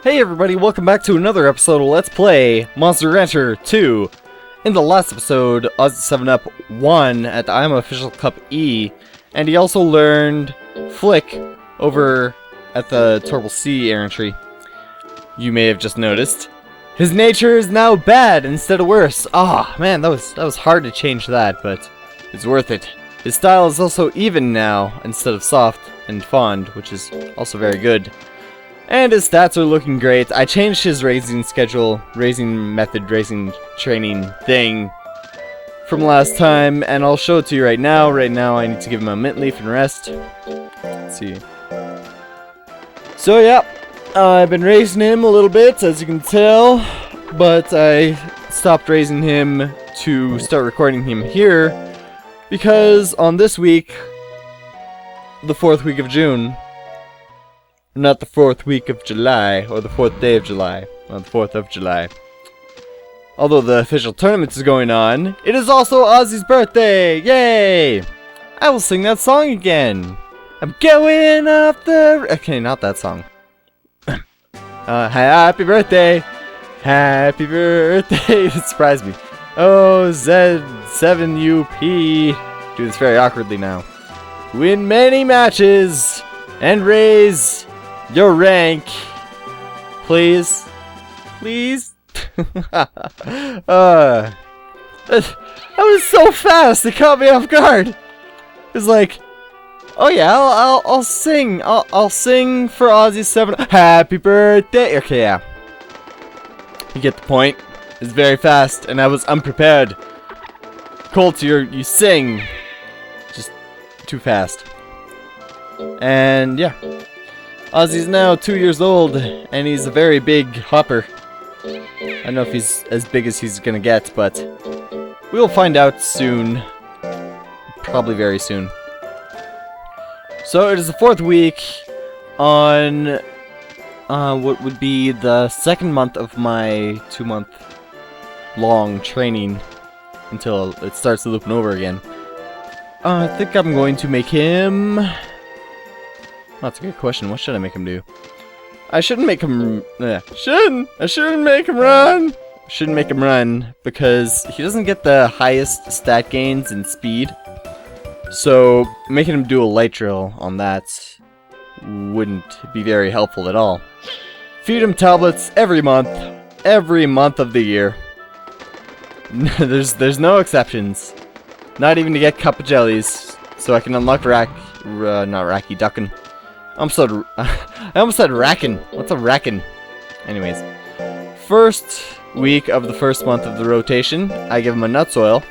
Hey everybody, welcome back to another episode of Let's Play Monster Rancher 2. In the last episode, OZ7UP won at the I'm Official Cup E, and he also learned Flick over at the Torble Sea errantry. You may have just noticed. His nature is now bad instead of worse. Ah, man, that was hard to change that, but it's worth it. His style is also even now instead of soft and fond, which is also very good. And his stats are looking great. I changed his raising schedule, raising method, raising training thing from last time, and I'll show it to you right now. Right now I need to give him a mint leaf and rest. Let's see. So yeah, I've been raising him a little bit, as you can tell, but I stopped raising him to start recording him here, because on this week, the 4th week of June, not the 4th week of July, or the 4th day of July, or the 4th of July. Although the official tournament is going on, it is also Ozzy's birthday! Yay! I will sing that song again! I'm going up the... Okay, not that song. Happy birthday! Happy birthday! It surprised me. OZ7UP. Do this very awkwardly now. Win many matches! And raise your rank, please. Please. That was so fast. It caught me off guard. It's like, oh yeah, I'll sing. I'll sing for OZ7. Happy birthday. Okay, yeah. You get the point. It's very fast, and I was unprepared. Colt, you sing just too fast. And yeah. Ozzy's now 2 years old, and he's a very big hopper. I don't know if he's as big as he's gonna get, but we'll find out soon. Probably very soon. So it is the 4th week on what would be the 2nd month of my 2-month long training until it starts looping over again. I think I'm going to make him... That's a good question. What should I make him do? I shouldn't make him... I shouldn't make him run! Shouldn't make him run, because he doesn't get the highest stat gains in speed. So, making him do a light drill on that wouldn't be very helpful at all. Feed him tablets every month of the year. There's no exceptions. Not even to get cup of jellies, so I can unlock not Racky, Duckin'. I almost said Rackin'. What's a Rackin'? Anyways. First week of the first month of the rotation, I give him a nuts oil.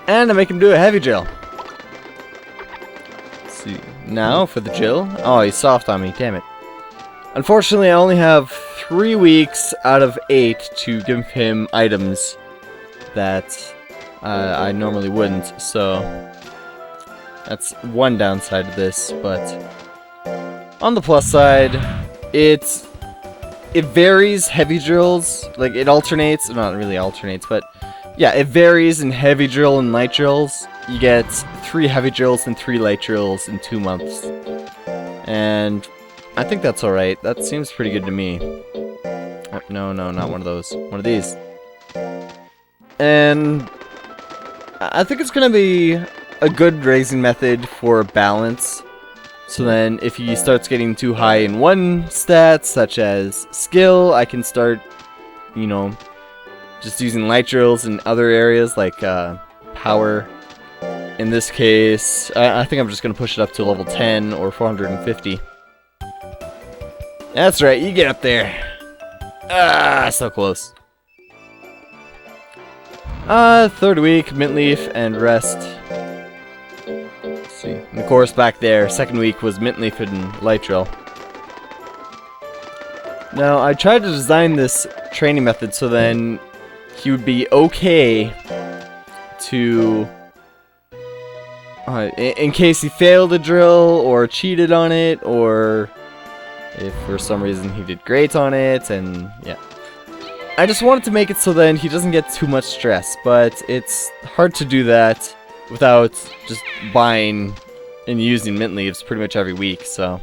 And I make him do a heavy drill. Let's see. Now for the drill. Oh, he's soft on me. Damn it. Unfortunately, I only have 3 weeks out of 8 to give him items that I normally wouldn't, so... That's one downside of this, but on the plus side, it varies heavy drills, like it alternates, not really alternates, but yeah, it varies in heavy drill and light drills. You get 3 heavy drills and 3 light drills in 2 months. And I think that's alright. That seems pretty good to me. Oh, no, not one of those. One of these. And I think it's gonna be a good raising method for balance. So then if he starts getting too high in one stat, such as skill, I can start, you know, just using light drills in other areas like power. In this case, I think I'm just going to push it up to level 10 or 450. That's right, you get up there. Ah, so close. 3rd week, mint leaf and rest. See. And of course back there, 2nd week was mint leaf and light drill. Now I tried to design this training method so then he would be okay to in case he failed a drill or cheated on it, or if for some reason he did great on it, and yeah. I just wanted to make it so then he doesn't get too much stress, but it's hard to do that without just buying and using mint leaves pretty much every week, so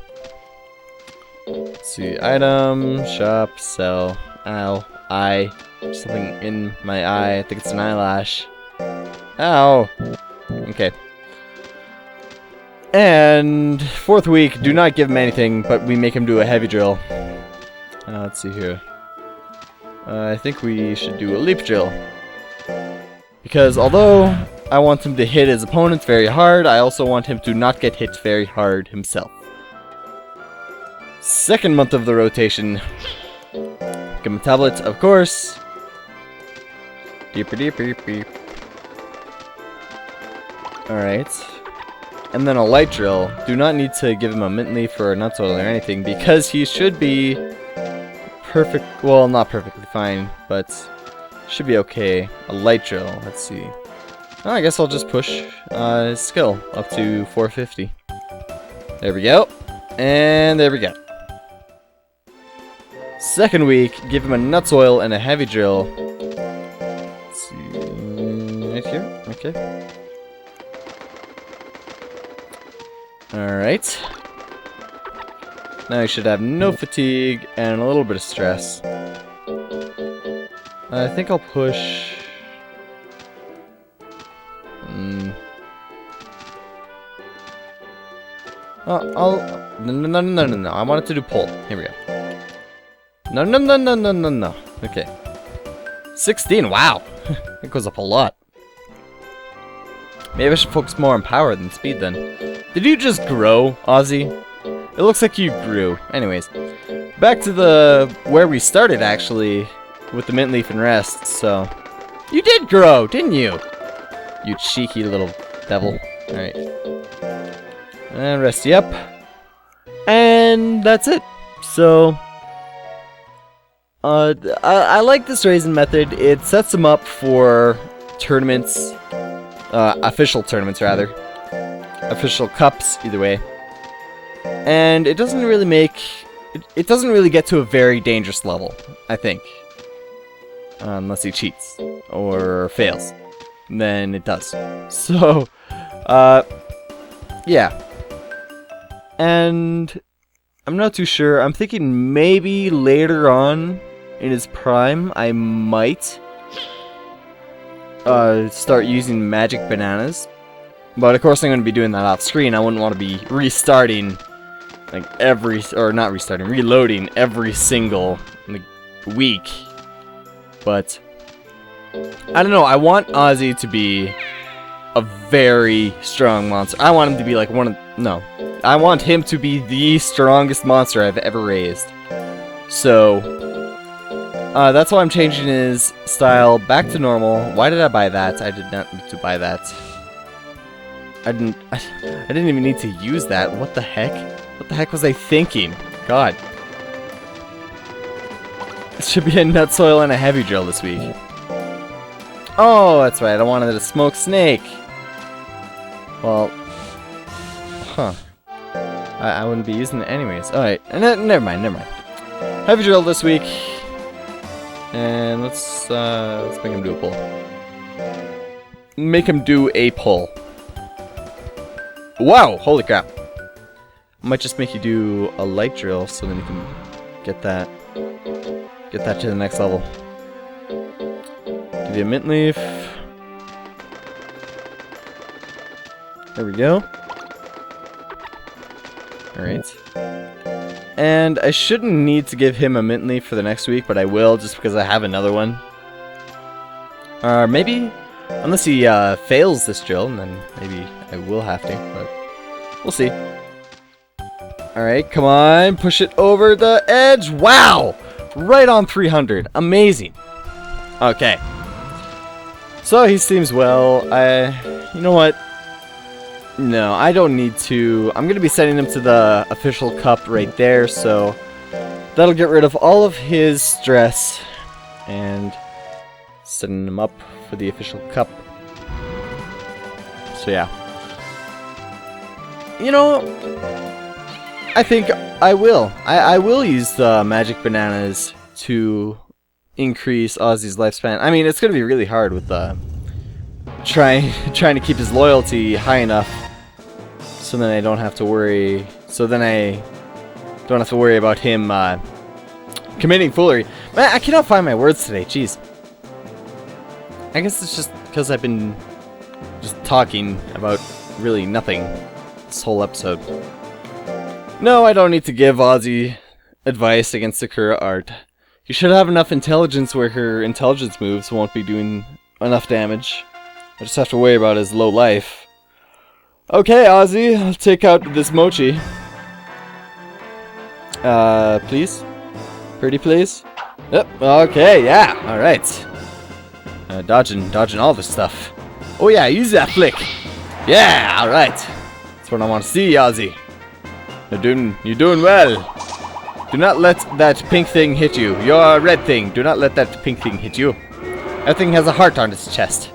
Let's see, item, shop, sell, ow, eye, something in my eye, I think it's an eyelash. Ow! Okay. And 4th week, do not give him anything, but we make him do a heavy drill. Let's see here. I think we should do a leap drill. Because although I want him to hit his opponents very hard, I also want him to not get hit very hard himself. 2nd month of the rotation. Give him a tablet, of course. Deeper, deeper, deep. Alright. And then a light drill. Do not need to give him a mint leaf or a nut oil or anything, because he should be perfect. Well, not perfectly fine, but should be okay. A light drill. Let's see. Oh, I guess I'll just push his skill up to 450. There we go. And there we go. 2nd week, give him a nuts oil and a heavy drill. Let's see. Right here. Okay. Alright. Now he should have no fatigue and a little bit of stress. I think I'll push... No. I wanted to do pull. Here we go. No. Okay. 16, wow! It goes up a lot. Maybe I should focus more on power than speed then. Did you just grow, Ozzy? It looks like you grew. Anyways, back to the where we started actually, with the mint leaf and rest. So, you did grow, didn't you? You cheeky little devil. All right, and rest you up, and that's it. So, I like this raising method. It sets them up for tournaments, official tournaments rather. Official cups, either way. And it doesn't really make... It doesn't really get to a very dangerous level, I think. Unless he cheats. Or fails. Then it does. So, yeah. And I'm not too sure. I'm thinking maybe later on in his prime, I might start using magic bananas. But of course I'm going to be doing that off screen. I wouldn't want to be restarting, like reloading every single week. But I don't know. I want Ozzy to be a very strong monster. I want him to be like I want him to be the strongest monster I've ever raised. So that's why I'm changing his style back to normal. Why did I buy that? I did not need to buy that. I didn't even need to use that. What the heck? What the heck was I thinking? God. It should be a nut soil and a heavy drill this week. Oh, that's right. I wanted a smoke snake. Well, huh. I wouldn't be using it anyways. Alright, never mind. Heavy drill this week. And let's make him do a pull. Make him do a pull. Wow! Holy crap. I might just make you do a light drill so then you can get that to the next level. Give you a mint leaf. There we go. Alright. And I shouldn't need to give him a mint leaf for the next week, but I will just because I have another one. Or maybe, unless he fails this drill, and then maybe I will have to, but we'll see. Alright, come on, push it over the edge. Wow! Right on 300. Amazing. Okay. So he seems well. You know what? No, I don't need to. I'm going to be sending him to the official cup right there, so that'll get rid of all of his stress and setting him up for the official cup. So yeah. You know, I think I will. I will use the magic bananas to increase Ozzy's lifespan. I mean, it's going to be really hard with trying to keep his loyalty high enough so then I don't have to worry. So then Don't have to worry about him committing foolery. Man, I cannot find my words today. Jeez. I guess it's just because I've been just talking about really nothing this whole episode. No, I don't need to give Ozzy advice against Sakura art. You should have enough intelligence where her intelligence moves won't be doing enough damage. I just have to worry about his low life. Okay, Ozzy, I'll take out this mochi. Please? Pretty please? Yep, okay, yeah, alright. Dodging all this stuff. Oh yeah, use that flick. Yeah, alright. That's what I want to see, Ozzy. You're doing well. Do not let that pink thing hit you. You're a red thing. Do not let that pink thing hit you. That thing has a heart on its chest.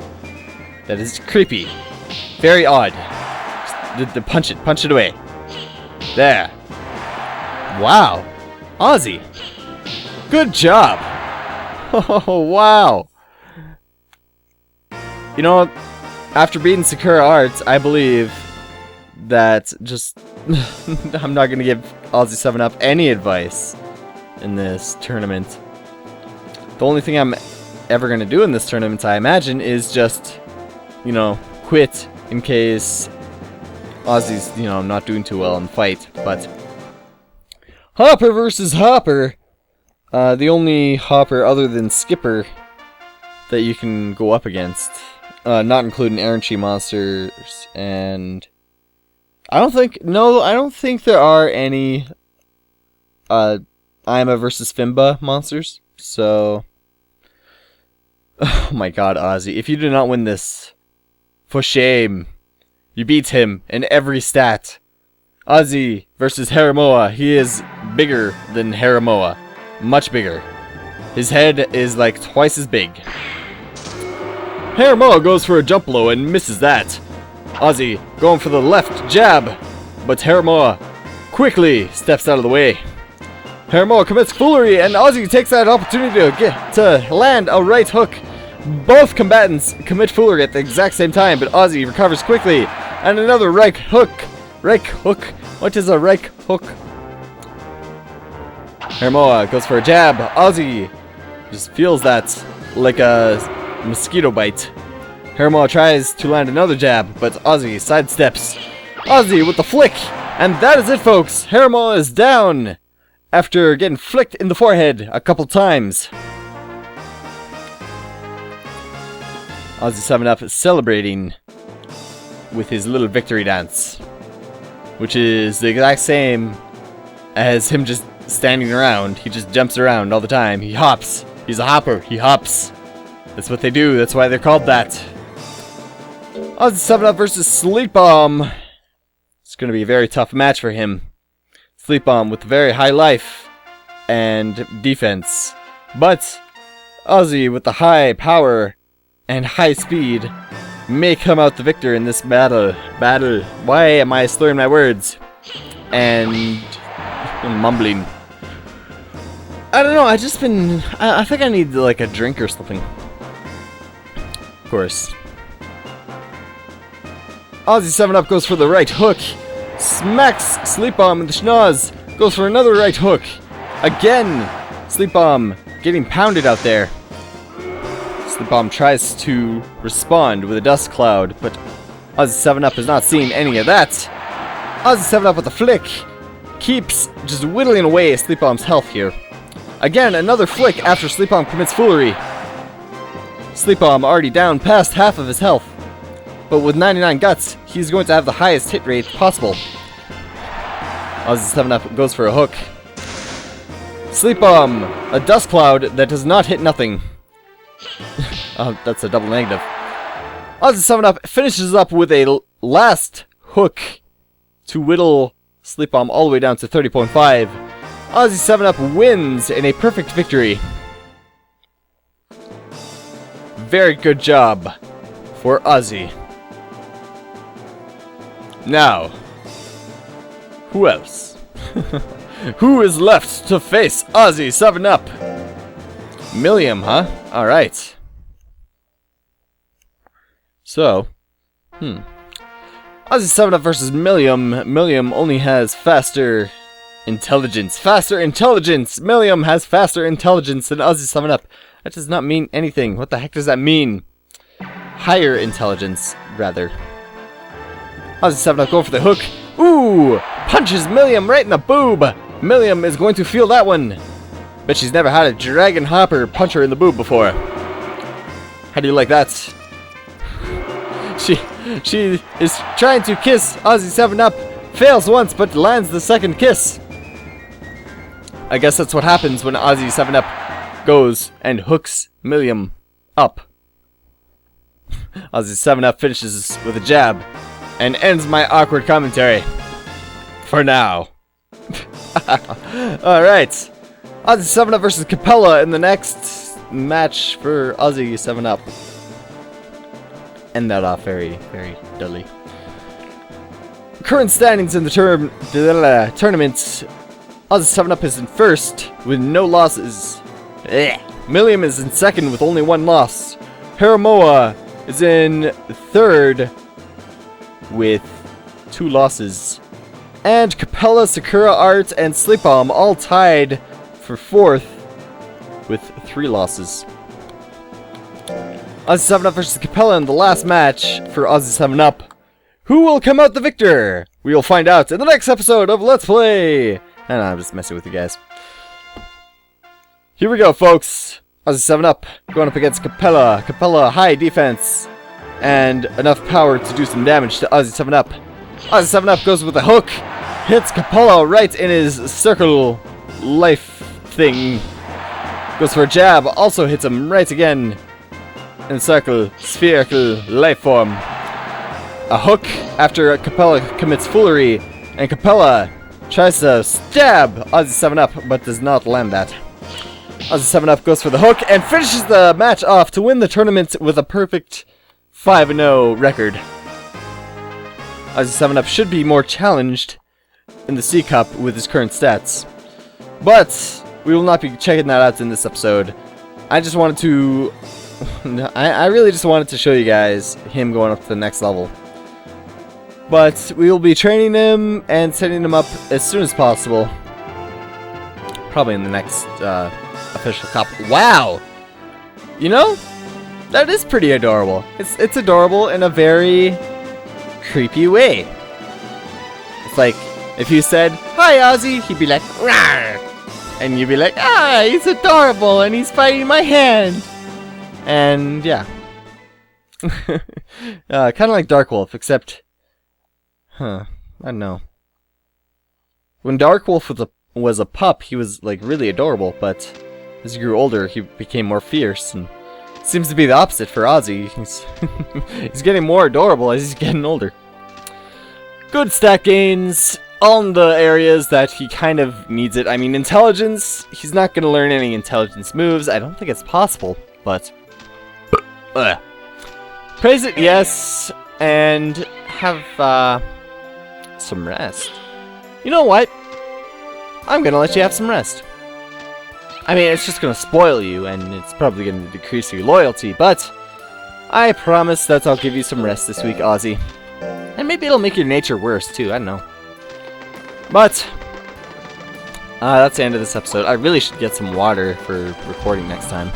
That is creepy. Very odd. Just, punch it away. There. Wow. Ozzy. Good job. Oh, wow. You know, after beating Sakura Arts, I believe that just... I'm not going to give OZ7UP any advice in this tournament. The only thing I'm ever going to do in this tournament, I imagine, is just, you know, quit in case Ozzy's, you know, not doing too well in the fight. But Hopper versus Hopper. The only Hopper other than Skipper that you can go up against. Not including Erranchi monsters, and I don't think there are any Aima versus Fimba monsters. So, oh my god, Ozzy, if you do not win this, for shame. You beat him in every stat. Ozzy versus Haramoa. He is bigger than Haramoa. Much bigger. His head is like twice as big. Haramoa goes for a jump low and misses that. Ozzy going for the left jab, but Haramoa quickly steps out of the way. Haramoa commits foolery, and Ozzy takes that opportunity to land a right hook. Both combatants commit foolery at the exact same time, but Ozzy recovers quickly, and another right hook. Right hook? What is a right hook? Haramoa goes for a jab. Ozzy just feels that like a mosquito bite. Haramoa tries to land another jab, but Ozzy sidesteps. Ozzy with the flick! And that is it, folks! Haramoa is down after getting flicked in the forehead a couple times. OZ7UP is celebrating with his little victory dance, which is the exact same as him just standing around. He just jumps around all the time. He hops. He's a hopper. He hops. That's what they do. That's why they're called that. OZ7UP versus Sleep Bomb. It's going to be a very tough match for him. Sleep Bomb with very high life and defense. But Ozzy with the high power and high speed may come out the victor in this battle. Why am I slurring my words? And mumbling. I don't know, I think I need like a drink or something. Of course. OZ7UP goes for the right hook. Smacks Sleep Bomb in the schnoz. Goes for another right hook. Again, Sleep Bomb getting pounded out there. Sleep Bomb tries to respond with a dust cloud, but OZ7UP has not seen any of that. OZ7UP with a flick keeps just whittling away Sleep Bomb's health here. Again, another flick after Sleep Bomb commits foolery. Sleep Bomb already down past half of his health, but with 99 guts, he's going to have the highest hit rate possible. OZ7UP goes for a hook. Sleep Bomb, a dust cloud that does not hit nothing. Oh, that's a double negative. OZ7UP finishes up with a last hook to whittle Sleep Bomb all the way down to 30.5. OZ7UP wins in a perfect victory. Very good job for Ozzy. Now, who else? Who is left to face OZ7UP? Millium, huh? Alright. So, OZ7UP versus Millium. Millium only has faster Intelligence. Faster intelligence. Millium has faster intelligence than OZ7UP. That does not mean anything. What the heck does that mean? Higher intelligence, rather. OZ7UP going for the hook. Ooh! Punches Millium right in the boob! Millium is going to feel that one. Bet she's never had a dragon hopper punch her in the boob before. How do you like that? She is trying to kiss OZ7UP. Fails once, but lands the second kiss. I guess that's what happens when OZ7UP goes and hooks Millium up. OZ7UP finishes with a jab and ends my awkward commentary. For now. Alright. OZ7UP versus Capella in the next match for OZ7UP. End that off very, very dully. Current standings in the tournament. OZ7UP is in first with no losses. Millium is in second with only one loss. Haramoa is in third with 2 losses. And Capella, Sakura Art, and Sleep Bomb all tied for 4th with 3 losses. OZ7UP versus Capella in the last match for OZ7UP. Who will come out the victor? We will find out in the next episode of Let's Play. And I'm just messing with you guys. Here we go, folks. OZ7UP going up against Capella. Capella, high defense and enough power to do some damage to OZ7UP. OZ7UP goes with a hook, hits Capella right in his circle life thing. Goes for a jab, also hits him right again in circle spherical life form. A hook after Capella commits foolery, and Capella tries to stab OZ7UP but does not land that. OZ7UP goes for the hook and finishes the match off to win the tournament with a perfect 5-0 record. OZ7UP should be more challenged in the C Cup with his current stats. But we will not be checking that out in this episode. I just wanted to... I really just wanted to show you guys him going up to the next level. But we will be training him and setting him up as soon as possible. Probably in the next official cup. Wow! You know, that is pretty adorable. It's adorable in a very creepy way. It's like, if you said, "Hi, Ozzy," he'd be like, "Rawr!" And you'd be like, "Ah, he's adorable and he's fighting my hand." And yeah. Kind of like Dark Wolf, except... I don't know. When Dark Wolf was a pup, he was like really adorable, but as he grew older, he became more fierce, and seems to be the opposite for Ozzy. He's getting more adorable as he's getting older. Good stat gains on the areas that he kind of needs it. I mean, intelligence, he's not going to learn any intelligence moves. I don't think it's possible, but... Praise it, yes, and have some rest. You know what? I'm going to let you have some rest. I mean, it's just going to spoil you, and it's probably going to decrease your loyalty, but I promise that I'll give you some rest this week, Ozzy. And maybe it'll make your nature worse, too. I don't know. But that's the end of this episode. I really should get some water for recording next time.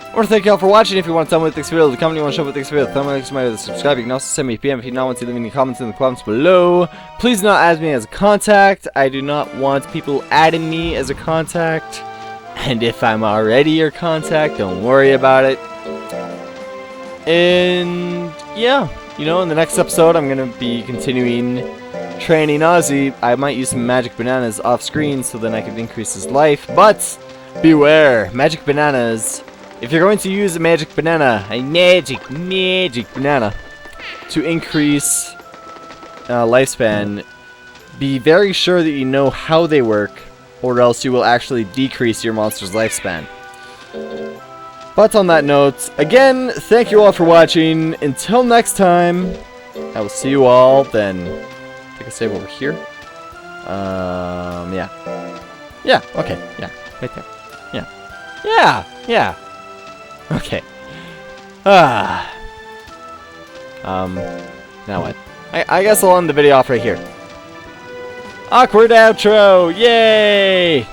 I want to thank you all for watching. If you want to tell me what this video, the comment you want to show what this video, thumb like, subscribe. You can also send me a PM if you don't want to leave any comments in the comments below. Please do not add me as a contact. I do not want people adding me as a contact. And if I'm already your contact, don't worry about it. And yeah, you know, in the next episode, I'm going to be continuing training Ozzy. I might use some magic bananas off screen so then I can increase his life. But beware, magic bananas. If you're going to use a magic banana to increase lifespan, be very sure that you know how they work, or else you will actually decrease your monster's lifespan. But on that note, again, thank you all for watching. Until next time, I will see you all then. I think I save over here. Yeah. Yeah, okay, yeah, right there. Yeah. Yeah. Okay. Now what? I guess I'll end the video off right here. Awkward outro! Yay!